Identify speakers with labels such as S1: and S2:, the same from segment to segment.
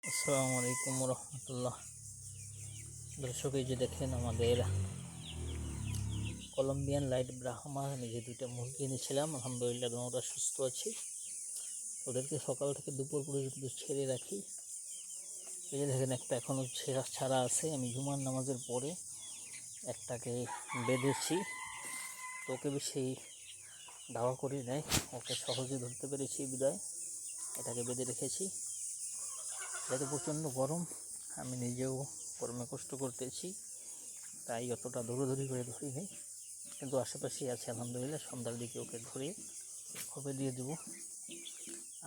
S1: আসসালামু আলাইকুম রহমতুল্লাহ। দর্শক, এই যে দেখেন আমাদের কলম্বিয়ান লাইট ব্রাহ্মা, আমি যে দুইটা মুরগি এনেছিলাম, আলহামদুলিল্লাহ দুটোটা সুস্থ আছে। ওদেরকে সকাল থেকে দুপুর পর্যন্ত ছেড়ে রাখি। এই যে দেখেন একটা এখনও ছাড়া আছে। আমি জুমার নামাজের পরে একটাকে বেঁধেছি, তো ওকে বেশি দাওয়া করি নাই, ওকে সহজে ধরতে পেরেছি বিদায় এটাকে বেঁধে রেখেছি। যেহেতু প্রচণ্ড গরম, আমি নিজেও গরমে কষ্ট করতেছি, তাই অতটা দৌড়াদৌড়ি করে ধরি নেই, কিন্তু আশেপাশেই আছে আলহামদুলিল্লাহ। সন্ধ্যার দিকে ওকে ধরে খোপে দিয়ে দেবো।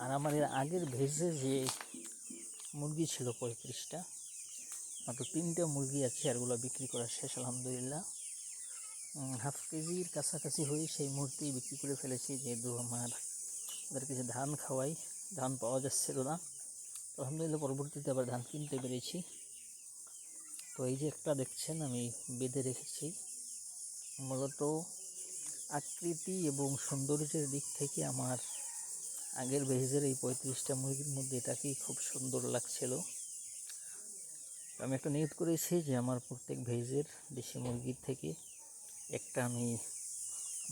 S1: আর আমার এর আগের ভেজে যে মুরগি ছিল 35টা, মাত্র 3টে মুরগি আছে, আরগুলো বিক্রি করা শেষ আলহামদুলিল্লাহ। হাফ কেজির কাছাকাছি হয়ে সেই মুহূর্তে বিক্রি করে ফেলেছি, যেহেতু আমার ওদেরকে যে ধান খাওয়াই, ধান পাওয়া যাচ্ছিল না। আলহামদুলিল্লাহ পরবর্তীতে আবার ধান কিনতে পেরেছি। তো এই যে একটা দেখছেন আমি বেঁধে রেখেছি, মূলত আকৃতি এবং সৌন্দর্যের দিক থেকে আমার আগের ভেজের এই 35টা মুরগির মধ্যে এটাকেই খুব সুন্দর লাগছিল। আমি একটা নিয়ত করেছি যে আমার প্রত্যেক ভেজের দেশি মুরগির থেকে একটা আমি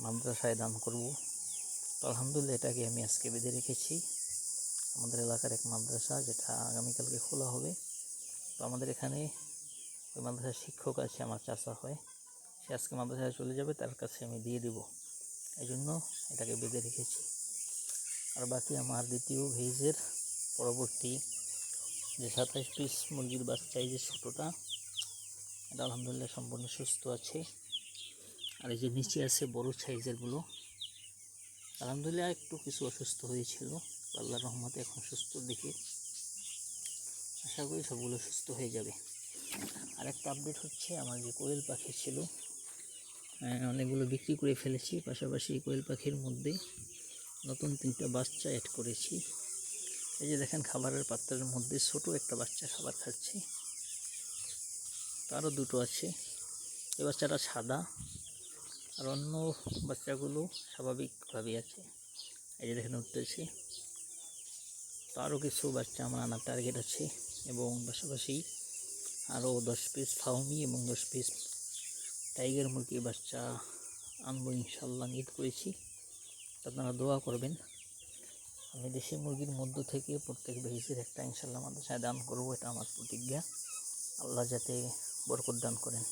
S1: মাদ্রাসায় দান করব। তো আলহামদুলিল্লাহ এটাকে আমি আজকে বেঁধে রেখেছি। আমাদের এলাকার এক মাদ্রাসা, যেটা আগামীকালকে খোলা হবে। তো আমাদের এখানে ওই মাদ্রাসার শিক্ষক আছে, আমার চাচা হয়, সে আজকে মাদ্রাসায় চলে যাবে, তার কাছে আমি দিয়ে দেব, এই জন্য এটাকে বেঁধে রেখেছি। আর বাকি আমার দ্বিতীয় ভেজের পরবর্তী যে 27 পিস মুরগির বাচ্চা, এই যে ছোটোটা, এটা আলহামদুলিল্লাহ সম্পূর্ণ সুস্থ আছে। আর এই যে নিচে আছে বড় সাইজেরগুলো, আলহামদুলিল্লাহ একটু কিছু অসুস্থ হয়েছিল, আল্লাহর রহমতে এখন সুস্থ দেখে আশা করি সবগুলো সুস্থ হয়ে যাবে। আর একটা আপডেট হচ্ছে, আমার যে কোয়েল পাখি ছিল অনেকগুলো বিক্রি করে ফেলেছি, পাশাপাশি কোয়েল পাখির মধ্যে নতুন 3টা বাচ্চা অ্যাড করেছি। এই যে দেখেন খাবারের পাত্রের মধ্যে ছোট একটা বাচ্চা খাবার খাচ্ছে, তারও দুটো আছে। এই বাচ্চাটা সাদা, আর অন্য বাচ্চাগুলো স্বাভাবিকভাবেই আছে। এই যে দেখেন উঠতেছে। তো আরও কিছু বাচ্চা আমার আনার টার্গেট আছে, এবং পাশাপাশি আরও 10 পিস ফাউমি এবং 10 পিস টাইগার মুরগির বাচ্চা আনবো ইনশাল্লাহ, নিয়ত করেছি। আপনারা দোয়া করবেন। আমি দেশি মুরগির মধ্য থেকে প্রত্যেক ভেজের একটা ইনশাল্লাহ মাদ্রাসায় দান করবো, এটা আমার প্রতিজ্ঞা। আল্লাহ যাতে বরকত দান করেন।